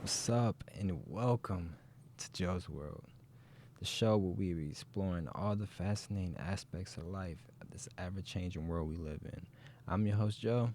What's up, and welcome to Joe's World, the show where we be exploring all the fascinating aspects of life of this ever changing world we live in. I'm your host, Joe,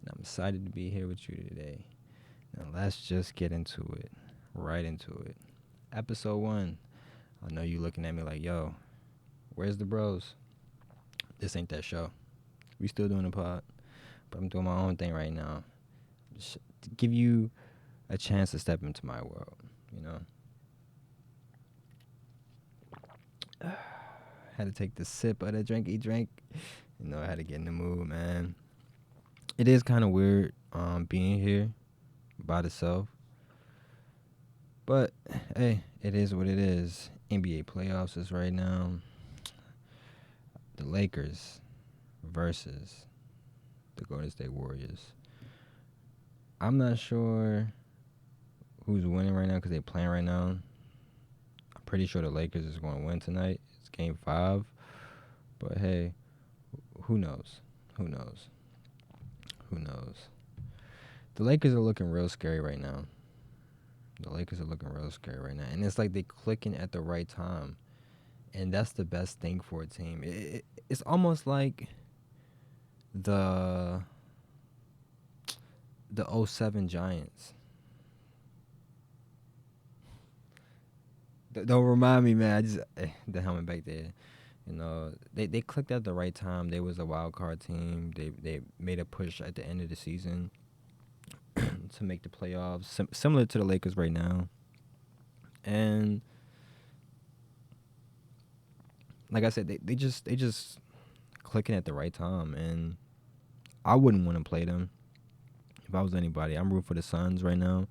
and I'm excited to be here with you today. Now, let's just get into it, right into it. Episode 1. I know you looking at me like, yo, where's the bros? This ain't that show. We still doing a pod, but I'm doing my own thing right now. Just to give you a chance to step into my world, you know? Had to take the sip of the drinky drink. I had to get in the mood, man. It is kind of weird being here by itself. But, hey, it is what it is. NBA playoffs is right now. The Lakers versus the Golden State Warriors. I'm not sure who's winning right now because they're playing right now. I'm pretty sure the Lakers is going to win tonight. It's game 5. But, hey, who knows? Who knows? Who knows? The Lakers are looking real scary right now. The Lakers are looking real scary right now. And it's like they clicking at the right time. And that's the best thing for a team. It's almost like the the '07 Giants. Don't remind me, man. I just the helmet back there. They clicked at the right time. They was a wild card team. They made a push at the end of the season to make the playoffs, similar to the Lakers right now. And like I said, they just clicking at the right time, and I wouldn't want to play them if I was anybody. I'm rooting for the Suns right now,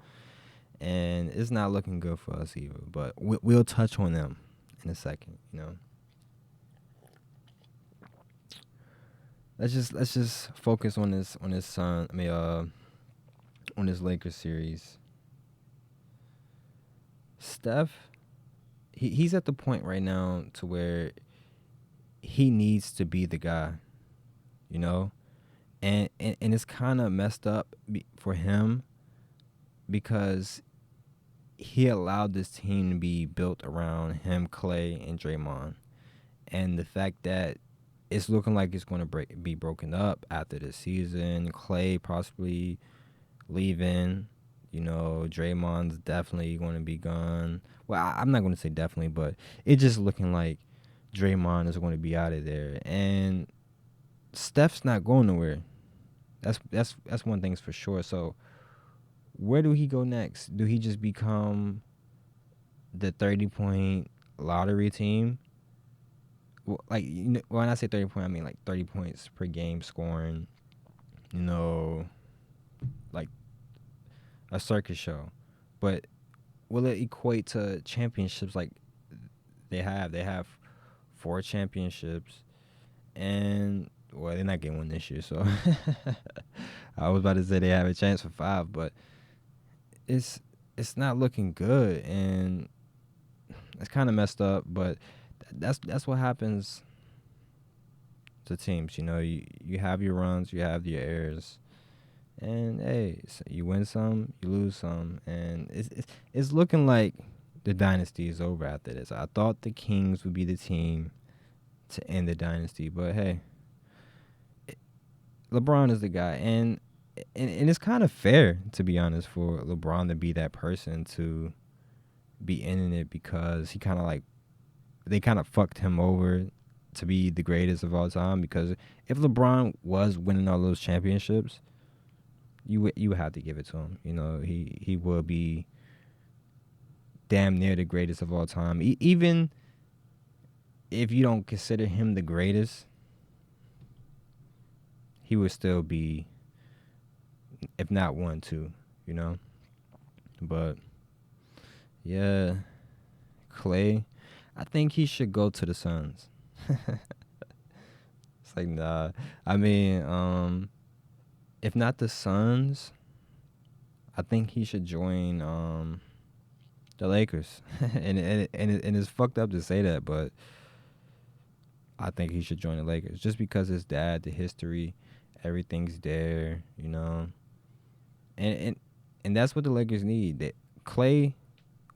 and it's not looking good for us either. But we'll touch on them in a second. Let's just focus on this Sun. On this Lakers series. Steph, he's at the point right now to where he needs to be the guy, you know, and it's kind of messed up for him because he allowed this team to be built around him, Clay, and Draymond, and the fact that it's looking like it's going to be broken up after the season. Clay possibly leaving. Draymond's definitely going to be gone. Well, I'm not going to say definitely, but it's just looking like Draymond is going to be out of there, and Steph's not going nowhere. That's one thing's for sure. So where do he go next? Do he just become the 30-point lottery team? Well, like when I say 30 point, I mean like 30 points per game scoring. You know, like a circus show. But will it equate to championships like they have? They have 4 championships, and well, they're not getting one this year. So I was about to say they have a chance for 5, but it's it's not looking good, and it's kind of messed up. But that's what happens to teams. You have your runs, you have your errors, and hey, you win some, you lose some, and it's looking like the dynasty is over after this. I thought the Kings would be the team to end the dynasty, but hey, LeBron is the guy, and it's kind of fair, to be honest, for LeBron to be that person to be ending it because he kind of like they kind of fucked him over to be the greatest of all time. Because if LeBron was winning all those championships, you would have to give it to him. He will be damn near the greatest of all time. Even if you don't consider him the greatest, he would still be, if not 1, 2. But yeah, Clay, I think he should go to the Suns. It's like, nah. I mean, if not the Suns, I think he should join the Lakers. And it's fucked up to say that, but I think he should join the Lakers just because his dad, the history, everything's there. And And that's what the Lakers need. That Clay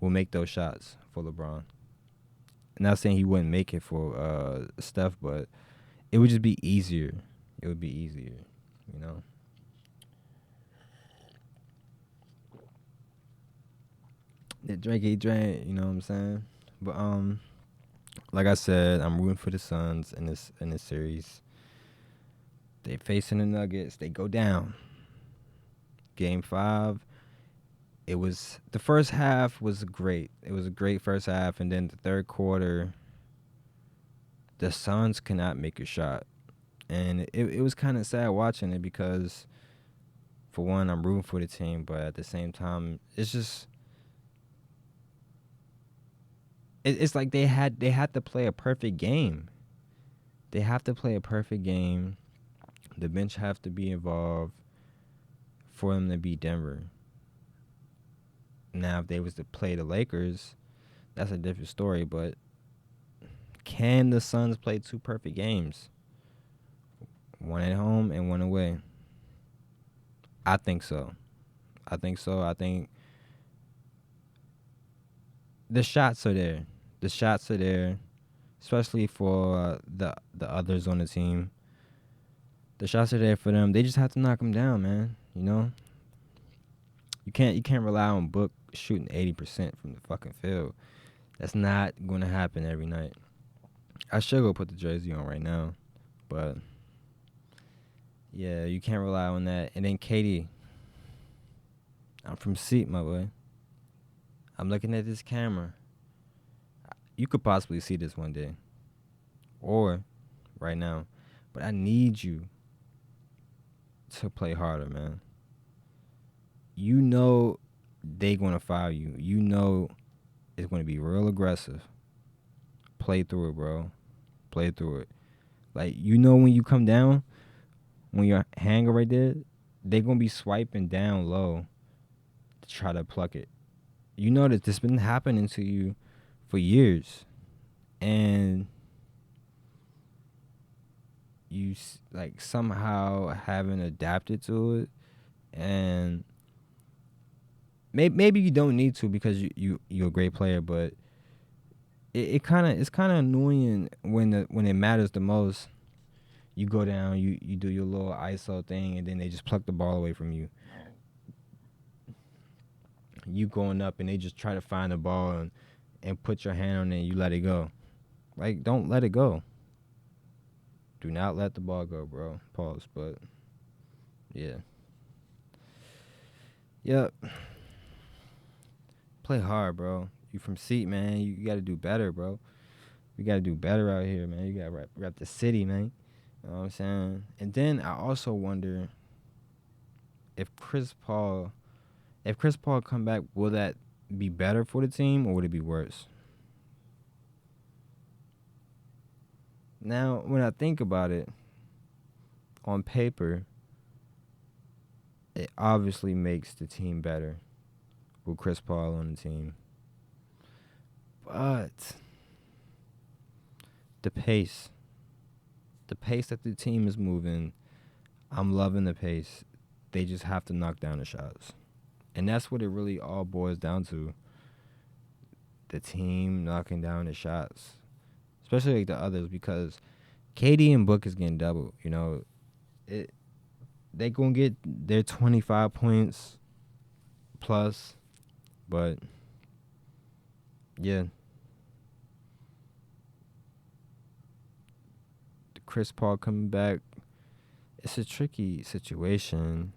will make those shots for LeBron. I'm not saying he wouldn't make it for Steph, but it would just be easier. It would be easier, you know. The Drake he drank, you know what I'm saying? But like I said, I'm rooting for the Suns in this series. They facing the Nuggets. They go down. Game 5. It was the first half was great. It was a great first half, and then the third quarter, the Suns cannot make a shot, and it was kind of sad watching it because, for one, I'm rooting for the team, but at the same time, it's just it's like they had to play a perfect game. They have to play a perfect game. The bench have to be involved for them to beat Denver. Now, if they was to play the Lakers, that's a different story. But can the Suns play 2 perfect games? One at home and one away. I think so. I think the shots are there. The shots are there, especially for the others on the team. The shots are there for them. They just have to knock them down, man. You know, you can't rely on Book shooting 80% from the fucking field. That's not going to happen every night. I should go put the jersey on right now, but yeah, you can't rely on that. And then Katie, I'm from Seat, my boy. I'm looking at this camera. You could possibly see this one day, or right now, but I need you to play harder, man. You know they gonna foul you. You know it's gonna be real aggressive. Play through it, bro. Play through it. Like, you know when you come down, when your hanger right there, they gonna be swiping down low to try to pluck it. You know that this been happening to you for years, and you like somehow haven't adapted to it, and maybe you don't need to because you're a great player, but it's kind of annoying when it matters the most. You go down, you do your little ISO thing, and then they just pluck the ball away from you. You going up, and they just try to find the ball and put your hand on it, and you let it go. Like, don't let it go. Do not let the ball go, bro. Pause, but yeah. Yep. Play hard, bro. You from Seat, man. You got to do better, bro. We got to do better out here, man. You got to rep the city, man. You know what I'm saying? And then I also wonder if Chris Paul come back, will that be better for the team or would it be worse? Now, when I think about it, on paper, it obviously makes the team better with Chris Paul on the team. But the pace that the team is moving, I'm loving the pace. They just have to knock down the shots. And that's what it really all boils down to. The team knocking down the shots. Especially like the others, because KD and Book is getting doubled. You know, they gonna get their 25 points plus, but yeah, Chris Paul coming back, it's a tricky situation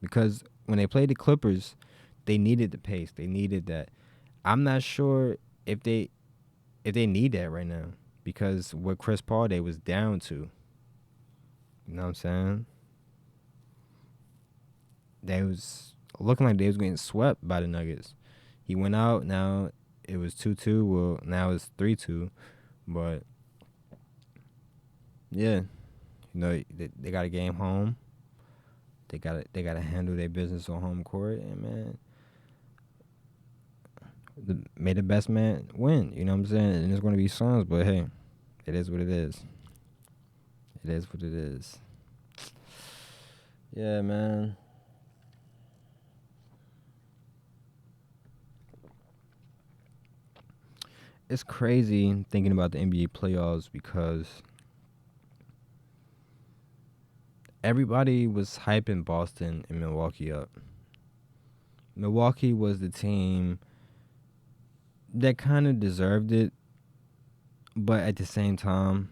because when they played the Clippers, they needed the pace. They needed that. I'm not sure if they need that right now because with Chris Paul, they was down to. You know what I'm saying? They was looking like they was getting swept by the Nuggets. He went out. Now it was 2-2. Well, now it's 3-2. But yeah, you know they got a game home. They gotta handle their business on home court, and man, may the best man win. You know what I'm saying? And it's gonna be Suns, but hey, it is what it is. It is what it is. Yeah, man. it's crazy thinking about the NBA playoffs because everybody was hyping Boston and Milwaukee up. Milwaukee was the team that kind of deserved it, but at the same time,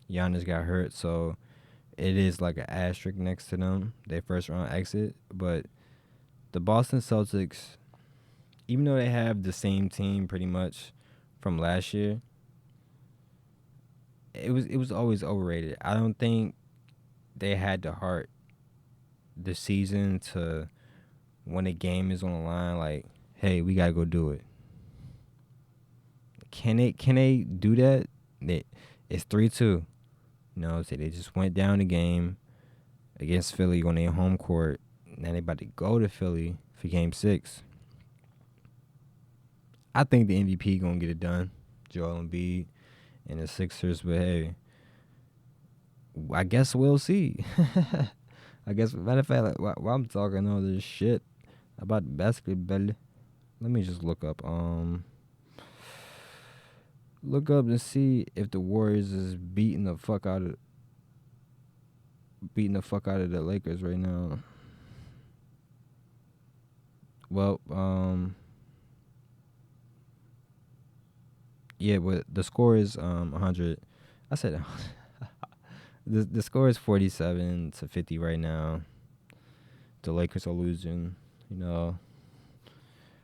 Giannis got hurt, so it is like an asterisk next to them. Their first round exit, but the Boston Celtics, even though they have the same team pretty much from last year, it was always overrated. I don't think they had the heart this season to when a game is on the line, like, hey, we gotta go do it. Can they do that? It's 3-2. You know, so they just went down the game against Philly on their home court. Now they about to go to Philly for game 6. I think the MVP gonna get it done. Joel Embiid and the Sixers, but hey, I guess we'll see. I guess, matter of fact, like, while I'm talking all this shit about basketball, let me just look up and see if the Warriors is beating the fuck out of the Lakers right now. Well, yeah, but the score is 100. I said the score is 47-50 right now. The Lakers are losing, you know,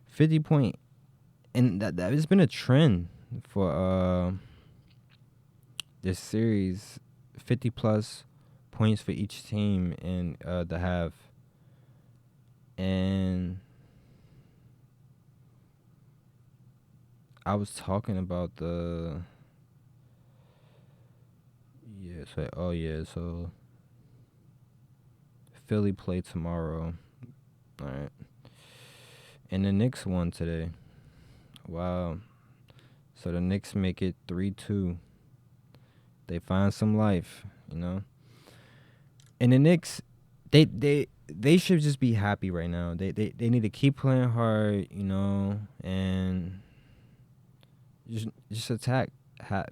50 point, and that has been a trend for this series. 50 plus points for each team in the half, and I was talking about the so Philly play tomorrow. All right. And the Knicks won today. Wow. So the Knicks make it 3-2. They find some life, you know. And the Knicks, they should just be happy right now. They need to keep playing hard, you know, and just attack.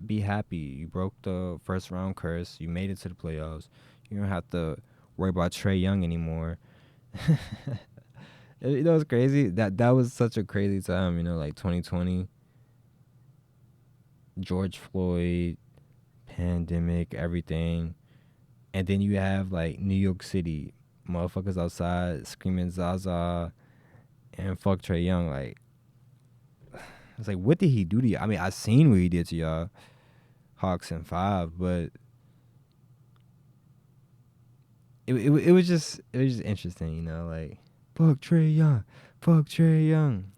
Be happy. You broke the first round curse. You made it to the playoffs. You don't have to worry about Trae Young anymore. You know what's crazy? That was such a crazy time, you know, like 2020, George Floyd, pandemic, everything. And then you have like New York City, motherfuckers outside screaming Zaza and fuck Trae Young. Like, it's like, what did he do to you? I mean, I seen what he did to y'all, Hawks and 5, but it was just interesting, you know, like, fuck Trae Young, fuck Trae Young.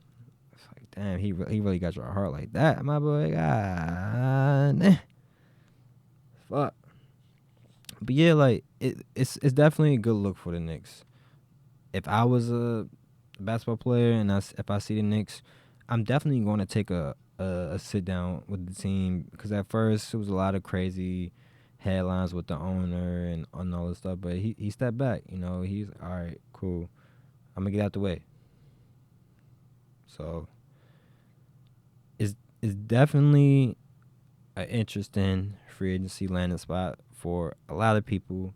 It's like, damn, he really got your heart like that, my boy. God, fuck. But yeah, like it's definitely a good look for the Knicks. If I was a basketball player and if I see the Knicks, I'm definitely going to take a sit down with the team, because at first it was a lot of crazy headlines with the owner and all this stuff, but he stepped back. You know, he's all right, cool. I'm gonna get out the way. So it's definitely an interesting free agency landing spot for a lot of people,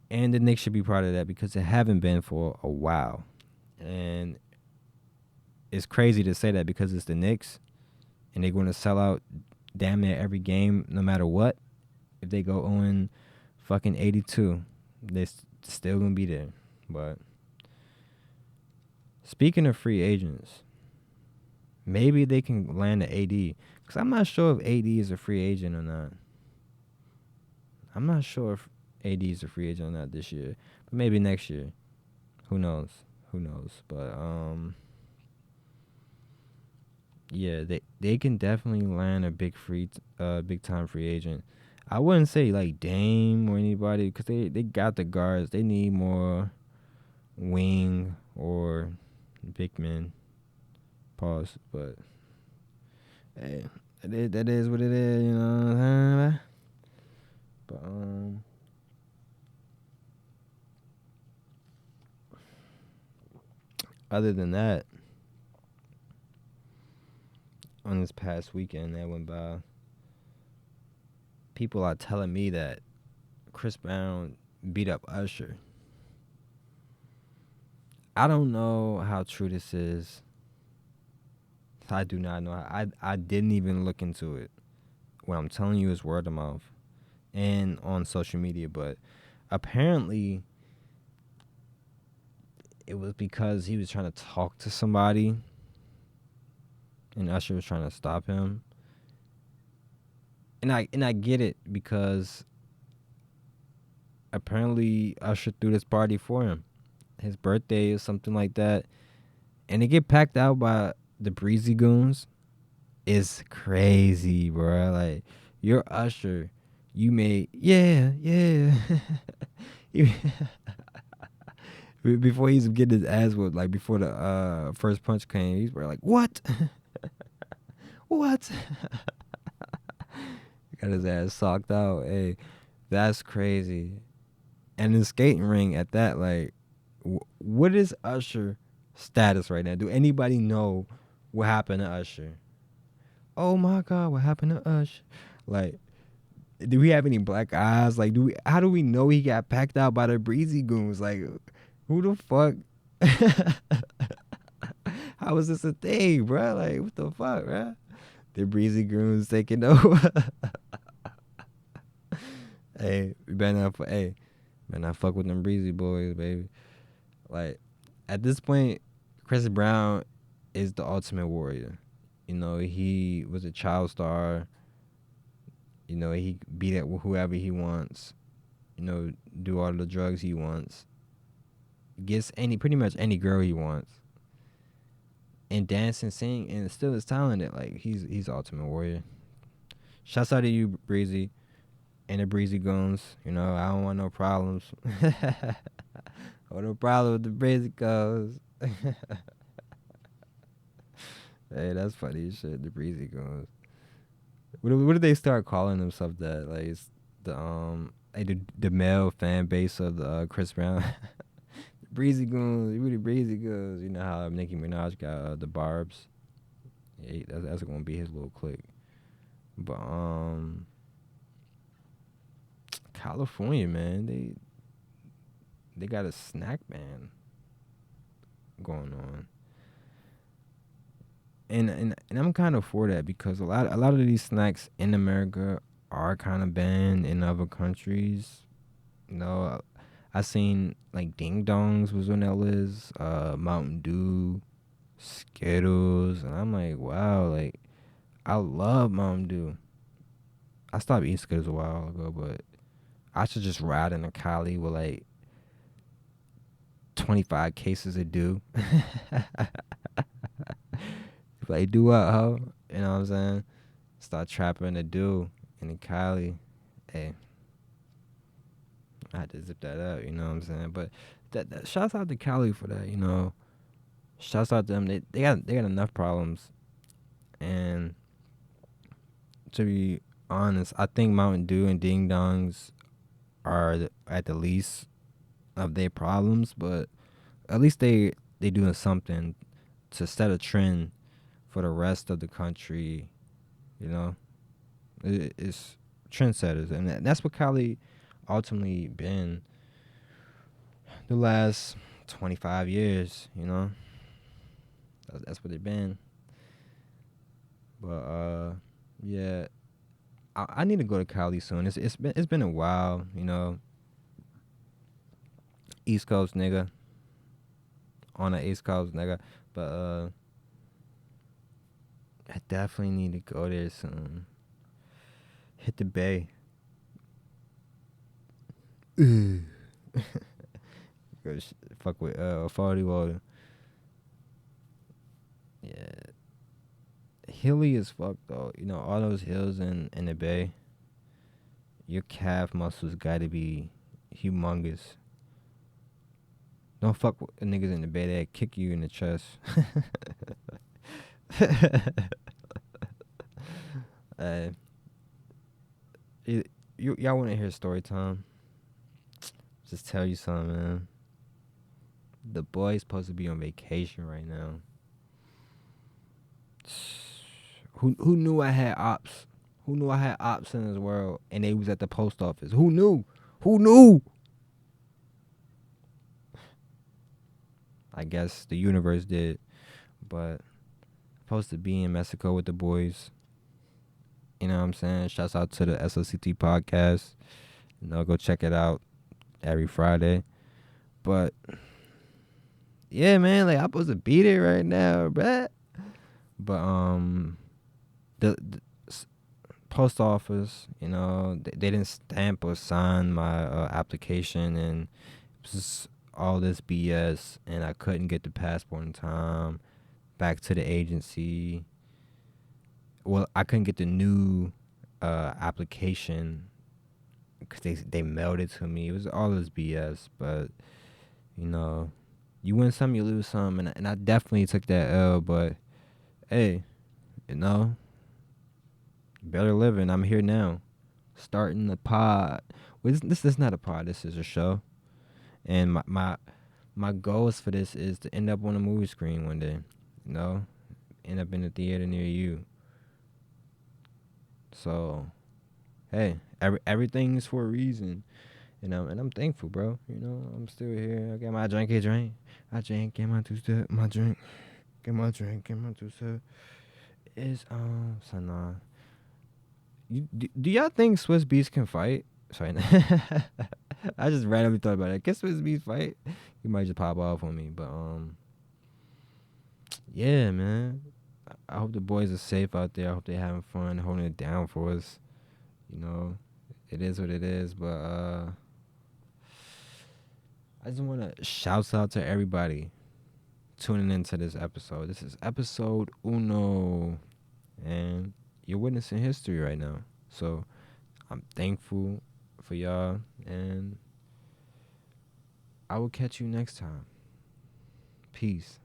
and the Knicks should be part of that because they haven't been for a while. And it's crazy to say that because it's the Knicks, and they're going to sell out damn near every game no matter what. If they go on fucking 82, they're still going to be there. But speaking of free agents, maybe they can land an AD, because I'm not sure if AD is a free agent or not. I'm not sure if AD is a free agent or not this year, but maybe next year. Who knows? But yeah, they can definitely land a big time free agent. I wouldn't say like Dame or anybody, because they got the guards. They need more wing or big men. Pause. But hey, that is what it is, you know what I'm saying? But other than that, on this past weekend that went by, people are telling me that Chris Brown beat up Usher. I don't know how true this is. I do not know. I didn't even look into it. What I'm telling you is word of mouth and on social media, but apparently it was because he was trying to talk to somebody and Usher was trying to stop him. And I get it because apparently Usher threw this party for him. His birthday or something like that. And they get packed out by the Breezy Goons. It's crazy, bro. Like, you're Usher. You made, yeah. Before he's getting his ass whipped, like before the first punch came, he's like, what? What? Got his ass socked out. Hey, that's crazy. And the skating ring at that, like, what is Usher status right now? Do anybody know what happened to Usher? Oh my God, what happened to Usher? Like, do we have any black eyes? Like, how do we know he got packed out by the Breezy Goons? Like, who the fuck? How is this a thing, bro? Like, what the fuck, bro? The Breezy Goons taking over. Hey, we better not fuck with them Breezy boys, baby. Like, at this point, Chris Brown is the ultimate warrior. You know, he was a child star. You know, he beat up whoever he wants. You know, do all the drugs he wants. Gets pretty much any girl he wants. And dance and sing and still is talented. Like, he's ultimate warrior. Shouts out to you, Breezy, and the Breezy Goons. You know, I don't want no problems. No problem with the Breezy Goons. Hey, that's funny as shit. The Breezy Goons. What did they start calling themselves that? Like, it's the male fan base of the Chris Brown. Breezy Goons, really Breezy Goons. You know how Nicki Minaj got the Barbs. Yeah, that's gonna be his little clique. But California, man, they got a snack ban going on. And I'm kind of for that because a lot of these snacks in America are kind of banned in other countries. You know, I seen like Ding Dongs was on that list, Mountain Dew, Skittles, and I'm like, wow, like I love Mountain Dew. I stopped eating Skittles a while ago, but I should just ride in a Cali with like 25 cases of Dew. Like, do what, ho? You know what I'm saying? Start trapping the Dew in the Cali. Hey, I had to zip that up, you know what I'm saying? But that shouts out to Cali for that, you know. Shouts out to them. They got enough problems. And to be honest, I think Mountain Dew and Ding Dongs are at the least of their problems, but at least they doing something to set a trend for the rest of the country. You know, it's trendsetters, and that's what Cali ultimately been the last 25 years. You know, that's what they've been. But yeah, I need to go to Cali soon. It's been a while. You know, East Coast nigga on the East Coast nigga, but I definitely need to go there soon. Hit the bay. Go fuck with 40 water. Yeah. Hilly as fuck though. You know, all those hills in the bay. Your calf muscles gotta be humongous. Don't fuck with niggas in the bay that kick you in the chest. uh, y'all want to hear story time? Just tell you something, man. The boy's supposed to be on vacation right now. Who knew I had ops? Who knew I had ops in this world and they was at the post office? Who knew? Who knew? I guess the universe did. But supposed to be in Mexico with the boys. You know what I'm saying? Shouts out to the SOCT podcast. Go check it out every Friday. But yeah, man, like I'm supposed to be there right now, bruh. But the post office, they didn't stamp or sign my application, and it was just all this BS, and I couldn't get the passport in time. Back to the agency. Well, I couldn't get the new application because they mailed it to me. It was all this BS, but you know, you win some, you lose some, and I definitely took that L. But hey, you know, better living. I'm here now, starting the pod. Well, this is not a pod. This is a show, and my goals for this is to end up on a movie screen one day. You know, end up in a theater near you. So hey, everything's for a reason. And I'm thankful, bro. I'm still here. I got my drink, I drink, get my two step, my drink, get my drink, get my two step. Is so nah. Do y'all think Swiss Beats can fight? Sorry, I just randomly thought about it. Can Swiss Beats fight? He might just pop off on me, but yeah, man. I hope the boys are safe out there. I hope they're having fun, holding it down for us. It is what it is, but I just want to shout out to everybody tuning into this episode. This is episode uno, and you're witnessing history right now. So I'm thankful for y'all, and I will catch you next time. Peace.